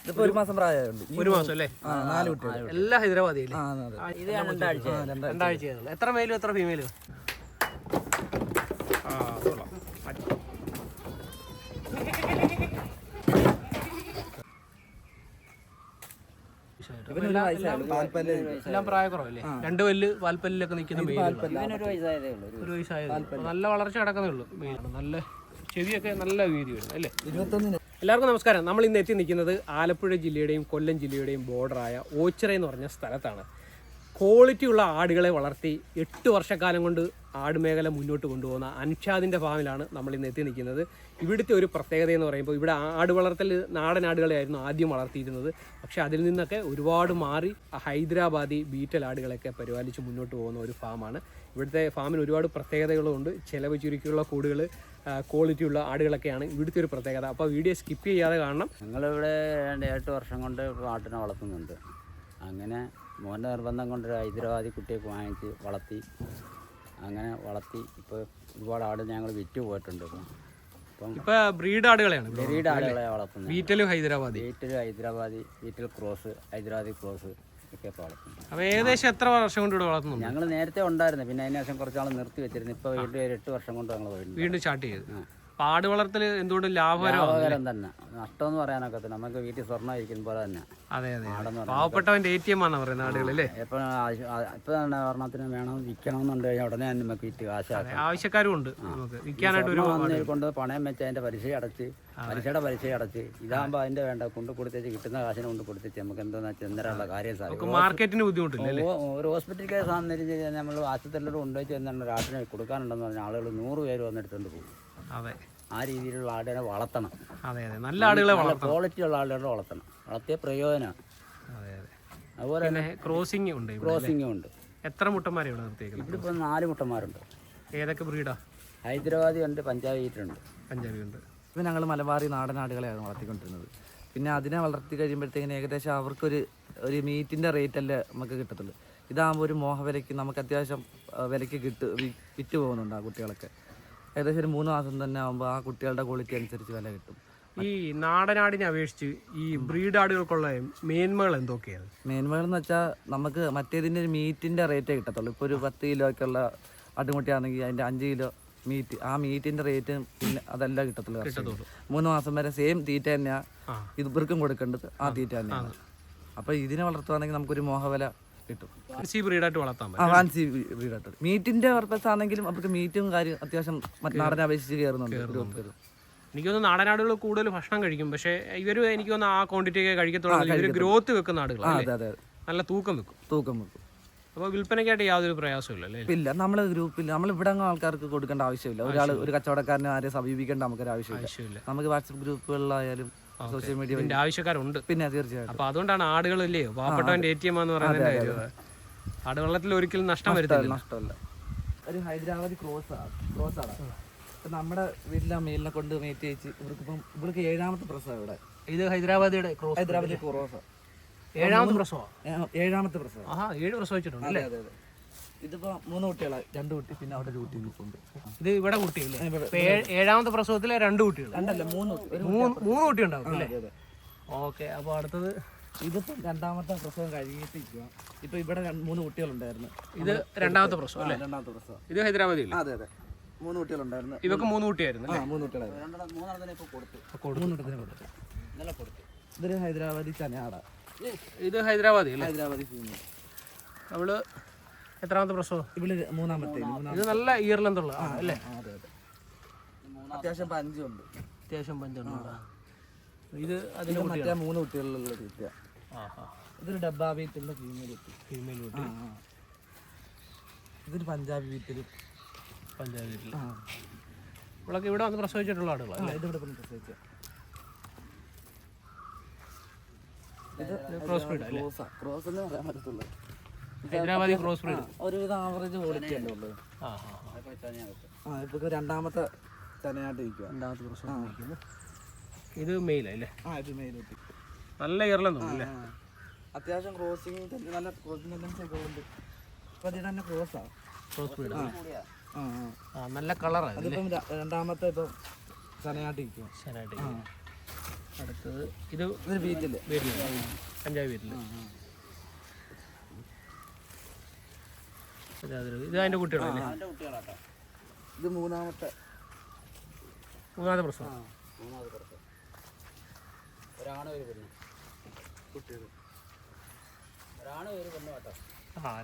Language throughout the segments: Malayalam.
ഇതിപ്പോ 1 മാസം പ്രായമുണ്ട്. 1 മാസം അല്ലേ? 4 കുട്ടികൾ. എല്ലാ ഹൈദരാബാദിയിലെ ഇത് 2 ആഴ്ച. എത്ര മെയിലും എത്ര ഫീമെയിലും? എല്ലാം പ്രായക്കുറവല്ലേ? 2 പല്ല് പാൽപ്പല്ലിലൊക്കെ നിൽക്കുന്ന ഒരു വയസ്സായത്. നല്ല വളർച്ച കിടക്കുന്നേ ഉള്ളൂ. നല്ല ചെവിയൊക്കെ നല്ല വീതി വരും അല്ലേ? 21. എല്ലാവർക്കും നമസ്കാരം. നമ്മൾ ഇന്ന് എത്തി നിൽക്കുന്നത് ആലപ്പുഴ ജില്ലയുടെയും കൊല്ലം ജില്ലയുടെയും ബോർഡറായ ഓച്ചിറ എന്ന് പറഞ്ഞ സ്ഥലത്താണ്. ക്വാളിറ്റിയുള്ള ആടുകളെ വളർത്തി 8 വർഷക്കാലം കൊണ്ട് ആട് മേഖല മുന്നോട്ട് കൊണ്ടുപോകുന്ന അൻഷാദിൻ്റെ ഫാമിലാണ് നമ്മൾ ഇന്ന് എത്തി നിൽക്കുന്നത്. ഇവിടുത്തെ ഒരു പ്രത്യേകത എന്ന് പറയുമ്പോൾ ഇവിടെ ആട് വളർത്തൽ നാടൻ ആടുകളെയായിരുന്നു ആദ്യം വളർത്തിയിരുന്നത്. പക്ഷേ അതിൽ നിന്നൊക്കെ ഒരുപാട് മാറി ഹൈദരാബാദി ബീറ്റൽ ആടുകളൊക്കെ പരിപാലിച്ച് മുന്നോട്ട് പോകുന്ന ഒരു ഫാമാണ്. ഇവിടുത്തെ ഫാമിന് ഒരുപാട് പ്രത്യേകതകളുണ്ട്. ചിലവ് ചുരുക്കിയുള്ള കൂടുകൾ, ക്വാളിറ്റിയുള്ള ആടുകളൊക്കെയാണ് ഇവിടുത്തെ ഒരു പ്രത്യേകത. അപ്പോൾ വീഡിയോ സ്കിപ്പ് ചെയ്യാതെ കാണണം. ഞങ്ങളിവിടെ 8 വർഷം കൊണ്ട് ആട്ടിനെ വളർത്തുന്നുണ്ട്. അങ്ങനെ മോൻ്റെ നിർബന്ധം കൊണ്ട് ഹൈദരാബാദി കുട്ടിയൊക്കെ വാങ്ങിച്ച് വളർത്തി ഇപ്പോൾ ഒരുപാട് ആട് ഞങ്ങൾ വിറ്റ് പോയിട്ടുണ്ട്. ഇപ്പോൾ ബ്രീഡ് ആടുകളെയാണ് വളർത്തുന്നത്. ബീറ്റലും ഹൈദരാബാദി, ബീറ്റൽ ക്രോസ്, ഹൈദരാബാദി ക്രോസ് ഒക്കെ വളർത്തുന്നത്. അപ്പോൾ ഏകദേശം എത്ര വർഷം കൊണ്ട് ഇവിടെ വളർത്തുന്നു? ഞങ്ങൾ നേരത്തെ ഉണ്ടായിരുന്നു, പിന്നെ അതിന് ശേഷം കുറച്ചാൾ നിർത്തി വെച്ചിരുന്നു. ഇപ്പോൾ വീണ്ടും 8 വർഷം കൊണ്ട് ഞങ്ങൾ വീണ്ടും സ്റ്റാർട്ട് ചെയ്തു. ആട് വളർത്തൽ എന്തുകൊണ്ടും ലാഭകരം തന്നെ. നഷ്ടമെന്ന് പറയാനൊക്കെ നമുക്ക് വീട്ടിൽ സ്വർണ്ണം ഇരിക്കുന്ന പോലെ തന്നെ. അതെ അതെ, പാവപ്പെട്ടവന്റെ ATM ആണ് പറയുന്നത് ആടുകളല്ലേ? ഇപ്പൊ തന്നെ ഒരെണ്ണത്തിന് വേണം വിൽക്കണമെന്നുണ്ട് കഴിഞ്ഞാൽ ഉടനെ തന്നെ നമുക്ക് വിറ്റ് കാശാക്കാം. ആവശ്യക്കാരും ഉണ്ട് നമുക്ക് വിൽക്കാനായിട്ട് കൊണ്ട് പണയം വെച്ച് അതിന്റെ പലിശ അടച്ച് ഇതാകുമ്പോൾ അതിന്റെ വേണ്ട കൊണ്ട് കൊടുത്തേച്ച് കിട്ടുന്ന കാശിനെ കൊണ്ട് കൊടുത്തേച്ച് നമുക്ക് എന്താണെന്ന് വെച്ചാൽ എന്തിനുള്ള കാര്യം സാധിക്കും. മാർക്കറ്റിന് ബുദ്ധിമുട്ടില്ല. ഒരു ഹോസ്പിറ്റൽ കേസ് ആണെന്ന് നമ്മൾ ആശുപത്രിയിലൂടെ കൊണ്ടുവച്ച് എന്താണ് ആട്ടിനെ കൊടുക്കാനുണ്ടെന്ന് പറഞ്ഞാൽ ആളുകൾ 100 പേര് വന്നെടുത്തുകൊണ്ട് പോകും. അതെ, ആ രീതിയിലുള്ള ആടുകളെ വളർത്തണം. അതെ അതെ, നല്ല ആടുകളെ വളർത്തണം, ക്വാളിറ്റിയുള്ള ആടുകളെ വളർത്തണം. വളർത്തിയ പ്രയോജനമാണ്. അതെ അതെ. അതുപോലെ തന്നെ ക്രോസിംഗ് ഉണ്ട്. എത്ര മുട്ടന്മാരെ ഇവിടെ നിർത്തിയേക്കുന്നത്? ഇവിടെ ഇപ്പോൾ 4 മുട്ടന്മാരുണ്ട്. ഏതൊക്കെ ബ്രീഡാ? ഹൈദരാബാദി ഉണ്ട്, പഞ്ചാബി ഉണ്ട്. ഇപ്പം ഞങ്ങൾ മലബാറി നാടൻ ആടുകളെയാണ് വളർത്തിക്കൊണ്ടിരുന്നത്. പിന്നെ അതിനെ വളർത്തി കഴിയുമ്പോഴത്തേക്കിന് ഏകദേശം അവർക്കൊരു മീറ്റിൻ്റെ റേറ്റല്ലേ നമുക്ക് കിട്ടത്തുള്ളൂ. ഇതാകുമ്പോൾ ഒരു മോഹവിലയ്ക്ക് നമുക്ക് അത്യാവശ്യം വിലയ്ക്ക് വിറ്റ് പോകുന്നുണ്ട് ആ കുട്ടികളൊക്കെ. ഏകദേശം ഒരു 3 മാസം തന്നെ ആകുമ്പോൾ ആ കുട്ടികളുടെ ക്വാളിറ്റി അനുസരിച്ച് വില കിട്ടും. ഈ നാടനാടിനെ അപേക്ഷിച്ച് ഈ ബ്രീഡ് ആടുകൾക്കുള്ള മേന്മകൾ എന്തൊക്കെയാണ്? മേന്മകൾ എന്ന് വെച്ചാൽ നമുക്ക് മറ്റേതിൻ്റെ ഒരു മീറ്റിൻ്റെ റേറ്റേ കിട്ടത്തുള്ളൂ. ഇപ്പോൾ ഒരു 10 കിലോയ്ക്കുള്ള ആട്ടുമുട്ടിയാണെങ്കിൽ അതിൻ്റെ 5 കിലോ മീറ്റ്, ആ മീറ്റിൻ്റെ റേറ്റ് പിന്നെ അതെല്ലാം കിട്ടത്തുള്ളൂ. 3 മാസം വരെ സെയിം തീറ്റ തന്നെയാണ് ഇവർക്കും കൊടുക്കേണ്ടത്, ആ തീറ്റ തന്നെയാണ്. അപ്പോൾ ഇതിനെ വളർത്തുകയാണെങ്കിൽ നമുക്കൊരു മോഹവില കിട്ടും. ഫാൻസി ബ്രീഡായിട്ട് വളർത്താൻ ഫാൻസി ബ്രീഡായിട്ട് മീറ്റിന്റെ പർപ്പസ് ആണെങ്കിലും അവർക്ക് മീറ്റും കാര്യം അത്യാവശ്യം നാടനെ അപേക്ഷിച്ച് കയറുന്നുണ്ട്. എനിക്ക് തോന്നുന്നു നാടനാടുകൾ കൂടുതൽ ഭക്ഷണം കഴിക്കും, പക്ഷേ ഇവർ എനിക്ക് തോന്നുന്നു ആ ക്വാണ്ടിറ്റി ഒക്കെ കഴിക്കത്തുള്ളൂ. ഇവർ ഗ്രോത്ത് വെക്കുന്ന ആടുകളാണ്, നല്ല തൂക്കം വെക്കും. അപ്പോൾ വിൽപ്പനയ്ക്കായിട്ട് യാതൊരു പ്രയാസമില്ല. ഇല്ല, നമ്മൾ ഗ്രൂപ്പിൽ നമ്മൾ ഇവിടെ ആൾക്കാർക്ക് കൊടുക്കേണ്ട ആവശ്യമില്ല. ഒരു കച്ചവടക്കാരനെ ആരെയും സമീപിക്കേണ്ട നമുക്കൊരു ആവശ്യമില്ല. നമുക്ക് വാട്സപ്പ് ഗ്രൂപ്പുകളിലായാലും സോഷ്യൽ മീഡിയ ആവശ്യക്കാരുണ്ട്. പിന്നെ തീർച്ചയായിട്ടും. അപ്പോൾ അതുകൊണ്ടാണ് ആടുകളില്ലേ പാവപ്പെട്ടവന്റെ ATM എന്ന് പറയുന്നത്. ആട് വെള്ളത്തിൽ ഒരിക്കലും നഷ്ടം വരുത്തില്ല. ഒരു ഹൈദരാബാദി ക്രോസ് ആണ്. നമ്മുടെ വീട്ടിലെ മേലിനെ കൊണ്ട് മേറ്റ് വെച്ച് ഇവർക്ക് 7ാമത്തെ പ്രസവം ഇവിടെ. ഇത് ഹൈദരാബാദി ക്രോസ്. 7ാമത്തെ പ്രസവം. 7ാമത്തെ പ്രസവം. 7 പ്രസവിച്ചിട്ടുണ്ട് അല്ലേ? ഇതിപ്പോ 3 കുട്ടികളാണ്. 2 കുട്ടി, പിന്നെ അവിടെ ഒരു കുട്ടി ഉണ്ട്. ഇത് ഇവിടെ കുട്ടിയില്ലേ? 7ാമത്തെ പ്രസവത്തിലെ 2 കുട്ടികൾ. 3 കുട്ടി ഉണ്ടാവും അല്ലേ? ഓക്കെ. അപ്പോൾ അടുത്തത് ഇതിപ്പോ 2ാമത്തെ പ്രസവം കഴിഞ്ഞിട്ട് ഇപ്പൊ ഇവിടെ 3 കുട്ടികളുണ്ടായിരുന്നു. ഇത് 2ാമത്തെ പ്രസവം അല്ലേ? 2ാമത്തെ പ്രസവം. ഇത് ഹൈദരാബാദി. അതെ അതെ, 3 കുട്ടികളുണ്ടായിരുന്നു. ഇവക്ക് 3 കുട്ടിയായിരുന്നു. 3 കുട്ടികളായിരുന്നു. ഇതൊരു ഹൈദരാബാദി ചനയാടാ. ഇത് ഹൈദരാബാദി അല്ലേ? ഹൈദരാബാദി ഫീമെയിൽ. അവള് എത്രാമത്തെ പ്രസവം? ഇവള് 3ാമത്തെ. ഇത് നല്ല ഇയർ ലെന്ത് ഉള്ള അല്ലേ? അത്യാവശ്യം പഞ്ചുണ്ട്. ഇത് അതിന് മറ്റേ 3 കുട്ടികളുള്ള തീറ്റ. ഇതൊരു ഡബ്ബാ വീട്ടിലുള്ള ഫീമെയിൽ കുട്ടി. ഇതൊരു പഞ്ചാബി വീട്ടിൽ. ഇവളൊക്കെ ഇവിടെ വന്ന് പ്രസവിച്ചിട്ടുള്ള ആടുകളാണ്. ഇതിവിടെ പ്രസവിച്ച ക്രോസ് എന്ന് പറയാൻ പറ്റത്തുള്ളൂ. ഹൈദരാബാദി ക്രോസ് ബ്രീഡ് ഒരുവിധം ആവറേജ് ക്വാളിറ്റി അല്ലേ ഉള്ളത്. ഇപ്പൊ 2ാമത്തെ ചനയായിട്ട് ഇരിക്കുക. 2ാമത്തെ പ്രസവം. ഇത് മെയിലല്ലേ? ഇത് മെയിൽ കുട്ടി. നല്ല ഇയർലെന്നല്ലേ? അത്യാവശ്യം ക്രോസിങ് നല്ല ക്രോസിങ് ടെൻഡൻസി ഒക്കെ ഉണ്ട്. അപ്പൊ അതിന് തന്നെ ക്രോസ് ബ്രീഡ്. നല്ല കളറാണ്. അതിപ്പം 2ാമത്തെ ഇപ്പം ചനയായിട്ട് ഇരിക്കുക. അടുത്തത് ഇത് ഇതൊരു വീട്ടില് പഞ്ചാബ് വീട്ടിൽ. ഇത് അതിൻ്റെ കുട്ടികളല്ലേ? ഇത് മൂന്നാമത്തെ പ്രസവം.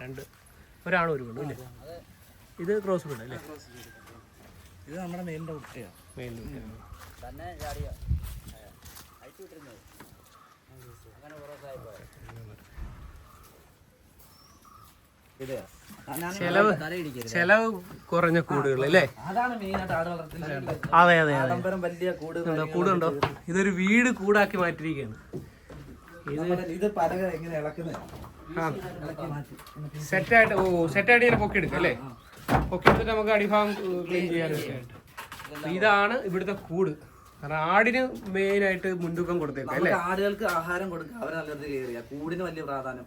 രണ്ട് ഒരാണും ഒരു പെണ്ണും അല്ലേ? ഇത് ക്രോസ് ബ്രീഡ് അല്ലേ? ഇത് നമ്മുടെ മെയിലിൻ്റെ കുട്ടിയാണ്. മെയിലിൻ്റെ കുട്ടിയാണ്. ചെലവ് കുറഞ്ഞ കൂടുകൾ അല്ലേ? അതാണ് മെയിനായിട്ട് ആട് വളർത്തൽ. അതെ അതെ ആഡംബരം വലിയ കൂടുണ്ടോ? ഇതൊരു വീട് കൂടാക്കി മാറ്റിയിരിക്കുകയാണ്. ഇത് പലക എങ്ങനെ ഇളക്കുന്നത് സെറ്റായിട്ട് സെറ്റായിട്ട് ഇങ്ങനെ പൊക്കി എടുക്കാം അല്ലേ? പൊക്കി എടുത്തിട്ട് നമുക്ക് അടിഭാഗം ക്ലീൻ ചെയ്യാനൊക്കെ ആയിട്ട്. ഇതാണ് ഇവിടുത്തെ കൂട്. കാരണം ആടിന് മെയിനായിട്ട് മുൻതൂക്കം കൊടുത്തേക്കാം അല്ലേ? ആടുകൾക്ക് ആഹാരം കൊടുക്കുക, അവർ നല്ലത് കയറിയ കൂടിന് വലിയ പ്രാധാന്യം.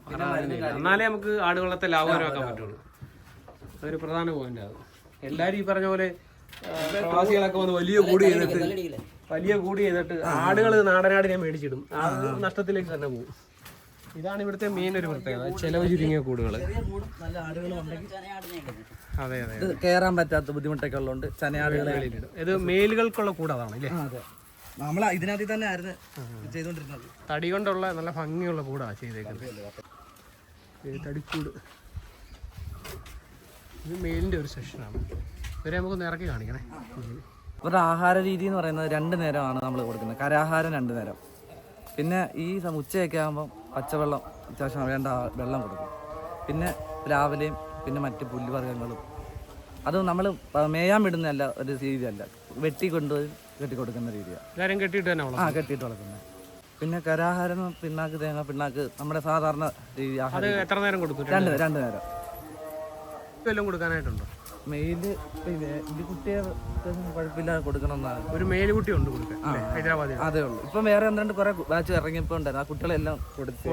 എന്നാലേ നമുക്ക് ആട് വളർത്തെ ലാഭകരമാക്കാൻ പറ്റുള്ളൂ. അതൊരു പ്രധാന പോയിന്റ് ആണ്. എല്ലാവരും ഈ പറഞ്ഞ പോലെ പ്രവാസികളൊക്കെ വന്ന് വലിയ കൂടി ചെയ്തിട്ട് ആടുകൾ നാടനാടിനെ മേടിച്ചിടും. അത് നഷ്ടത്തിലേക്ക് തന്നെ പോകും. ഇതാണ് ഇവിടുത്തെ മെയിൻ ഒരു പ്രത്യേകത, ചെലവ് ചുരുങ്ങിയ കൂടുകൾ. നല്ല ആടുകൾ ഉണ്ടെങ്കിൽ അതെ അതെ, ഇത് കയറാൻ പറ്റാത്ത ബുദ്ധിമുട്ടൊക്കെ ഉള്ളതുകൊണ്ട് ചനയാടുകളെ വെളിയിലിടും. ഇത് മേലുകൾക്കുള്ള കൂടാതാണ് അല്ലേ? അതെ, നമ്മൾ ഇതിനകത്ത് തന്നെ ആയിരുന്നു ചെയ്തുകൊണ്ടിരുന്നത്. തടി കൊണ്ടുള്ള നല്ല ഭംഗിയുള്ള കൂടാണ് ചെയ്തേക്കുന്നത്. തടിക്കൂട്. ഇത് മെയിലിൻ്റെ ഒരു സെക്ഷനാണ്. ഇവരെ നമുക്കൊന്ന് ഇറക്കി കാണിക്കണേ. ഇവരുടെ ആഹാര രീതി എന്ന് പറയുന്നത് 2 നേരമാണ് നമ്മൾ കൊടുക്കുന്നത്. കരാഹാരം 2 നേരം. പിന്നെ ഈ ഉച്ചയൊക്കെ ആകുമ്പം പച്ചവെള്ളം അത്യാവശ്യം വേണ്ട വെള്ളം കൊടുക്കും. പിന്നെ രാവിലെയും പിന്നെ മറ്റ് പുല്ലുവർഗ്ഗങ്ങളും. അത് നമ്മൾ മേയാൻ വിടുന്നതല്ല, ഒരു രീതിയല്ല, വെട്ടിക്കൊണ്ടുപോയി കെട്ടിക്കൊടുക്കുന്ന രീതിയാണ്. എല്ലാവരും കെട്ടിയിട്ട് തന്നെ കെട്ടിയിട്ട് വളർത്തുന്നത്. പിന്നെ കരാഹാരം പിണ്ണാക്ക്, തേങ്ങ പിണ്ണാക്ക്, നമ്മുടെ സാധാരണ രീതി ആഹാരം. എത്ര നേരം കൊടുക്കും? 2 നേരം. വല്ലതും കൊടുക്കാനായിട്ടുണ്ടോ? മെയില് ഇത് കുട്ടിയെ കുഴപ്പമില്ലാതെ കൊടുക്കണമെന്നാണ്. ഒരു മേലുകുട്ടി ഉണ്ട് കൊടുക്കാൻ ഹൈദരാബാദിൽ. അതേ ഉള്ളൂ. ഇപ്പം വേറെ 2 കുറെ ബാച്ച് ഇറങ്ങിയപ്പോൾ ഉണ്ടായിരുന്നു. ആ കുട്ടികളെല്ലാം കൊടുത്തു.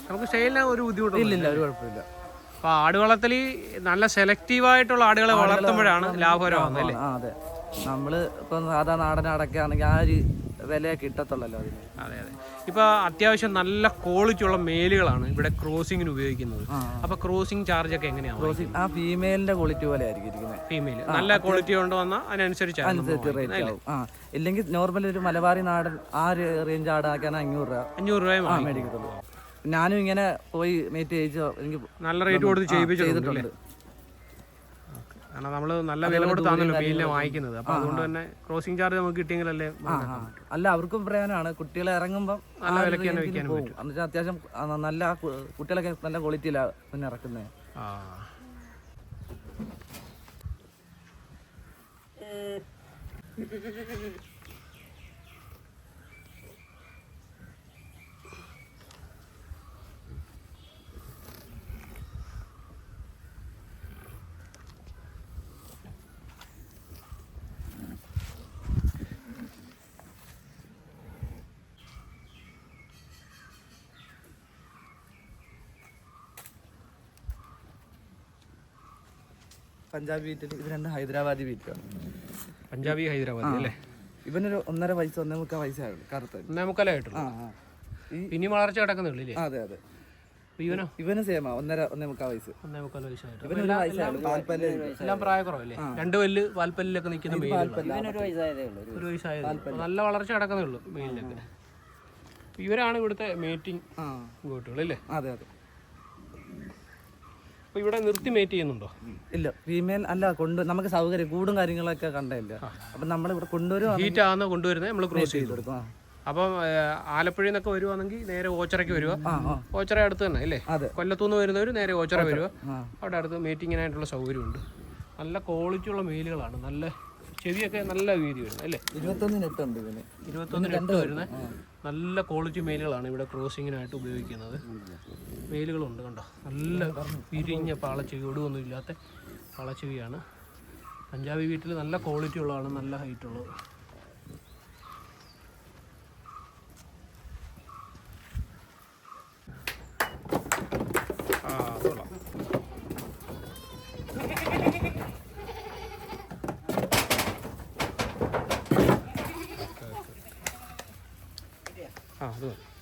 നമുക്ക് സെയിലിന് ഒരു ബുദ്ധിമുട്ടില്ല. ഇല്ല, ഒരു കുഴപ്പമില്ല. അപ്പൊ ആട് വളർത്തൽ നല്ല സെലക്റ്റീവായിട്ടുള്ള ആടുകളെ വളർത്തുമ്പോഴാണ് ലാഭകരമാകുന്നത് അല്ലേ? അതെ, നമ്മള് ഇപ്പം സാധാരണ നാടനാടൊക്കെ ആണെങ്കിൽ ആ ഒരു വില കിട്ടത്തുള്ളല്ലോ അതിന്. അതെ അതെ. ഇപ്പൊ അത്യാവശ്യം നല്ല ക്വാളിറ്റി ഉള്ള മേലുകളാണ് ഇവിടെ ക്രോസിങ്ങിന് ഉപയോഗിക്കുന്നത്. അപ്പൊ ക്രോസിംഗ് ചാർജ് ഒക്കെ എങ്ങനെയാണ്? ആ ഫീമെയിലിന്റെ ക്വാളിറ്റി പോലെ ആയിരിക്കും ഇരിക്കുന്നത്. ഫീമെയിൽ നല്ല ക്വാളിറ്റി കൊണ്ടുവന്നാൽ അതിനനുസരിച്ച് റേറ്റ് ആവും. ഇല്ലെങ്കിൽ നോർമൽ ഒരു മലബാറി നാടൻ ആ റേഞ്ച് ആടാക്കാൻ 500 രൂപ മേടിക്കത്തുള്ളൂ. ഞാനും ഇങ്ങനെ പോയി മേറ്റ് ചെയ്യിച്ചോ, എനിക്ക് നല്ല റേറ്റ് കൊടുത്ത് ചെയ്യിപ്പിച്ചിട്ടുണ്ട്. കാരണം നമ്മൾ നല്ല വില കൊടുത്താണല്ലോ മെയിലിനെ വാങ്ങിക്കുന്നത്. അപ്പൊ അതുകൊണ്ട് തന്നെ ക്രോസിംഗ് ചാർജ് നമുക്ക് കിട്ടിയെങ്കിലല്ലേ. അല്ല, അവർക്കും പ്രയോജനമാണ്. കുട്ടികളെ ഇറങ്ങുമ്പോൾ നല്ല വിലക്ക് തന്നെ വിൽക്കാൻ പറ്റും. എന്നുവെച്ചാൽ അത്യാവശ്യം നല്ല കുട്ടികളൊക്കെ നല്ല ക്വാളിറ്റിയിലാണ് പിന്നെ ഇറക്കുന്നത്. പഞ്ചാബി വീട്ടിൽ ഇത് 2 ഹൈദരാബാദി വീട്ടിലാണ്. പഞ്ചാബി ഹൈദരാബാദി അല്ലേ? ഇവനൊരു 1.5 വയസ്സ് 1.25 വയസ്സായുള്ളൂ. കറുത്ത 1.25 ഇനി വളർച്ച കിടക്കുന്നില്ലേ? അതെ അതെ. ഇവന് സെയിമാ 1.25 വയസ്സ്. 1.25 വയസ്സായിട്ട് എല്ലാം പ്രായക്കുറവല്ലേ? 2 പല്ല് പാൽപ്പല്ലിലൊക്കെ നിൽക്കുന്ന ഒരു വയസ്സായതേ. നല്ല വളർച്ച കിടക്കുന്നേ ഉള്ളൂ മെയിലൊക്കെ. ഇവരാണ് ഇവിടുത്തെ മേറ്റിംഗ് ഗോട്ടുകൾ അല്ലേ? അതെ അതെ. അപ്പൊ ഇവിടെ നിർത്തി മേറ്റ് ചെയ്യുന്നുണ്ടോ? ഇല്ല, ഫീമെയിൽ അല്ല നമുക്ക് സൗകര്യം കൂടും കാര്യങ്ങളൊക്കെ കണ്ടില്ല. അപ്പൊ നമ്മൾ ഇവിടെ കൊണ്ടുവരും. ഹീറ്റ് ആകുന്ന കൊണ്ടുവരുന്നത് നമ്മൾ ക്രോസ് ചെയ്ത് കൊടുക്കും. അപ്പം ആലപ്പുഴയിൽ നിന്നൊക്കെ വരുവാണെങ്കിൽ നേരെ ഓച്ചറയ്ക്ക് വരിക. ഓച്ചറ അടുത്ത് തന്നെ അല്ലേ? കൊല്ലത്തുനിന്ന് വരുന്നവർ നേരെ ഓച്ചറ വരിക. അവിടെ അടുത്ത് മീറ്റിങ്ങിനായിട്ടുള്ള സൗകര്യമുണ്ട്. നല്ല ക്വാളിറ്റി ഉള്ള മെയിലുകളാണ്. നല്ല ചെവിയൊക്കെ നല്ല വീതി വരുന്നത് അല്ലേ? 21 വരുന്നത് നല്ല ക്വാളിറ്റി മെയിലുകളാണ് ഇവിടെ ക്രോസിങ്ങിനായിട്ട് ഉപയോഗിക്കുന്നത്. മെയിലുകളുണ്ട് കണ്ടോ, നല്ല വിരിഞ്ഞ പാളച്ചെവി, ഒടുവൊന്നും ഇല്ലാത്ത പാളച്ചെവിയാണ്. പഞ്ചാബി വീട്ടിൽ നല്ല ക്വാളിറ്റി ഉള്ളതാണ്, നല്ല ഹൈറ്റ് ഉള്ളത്. അത് മതി.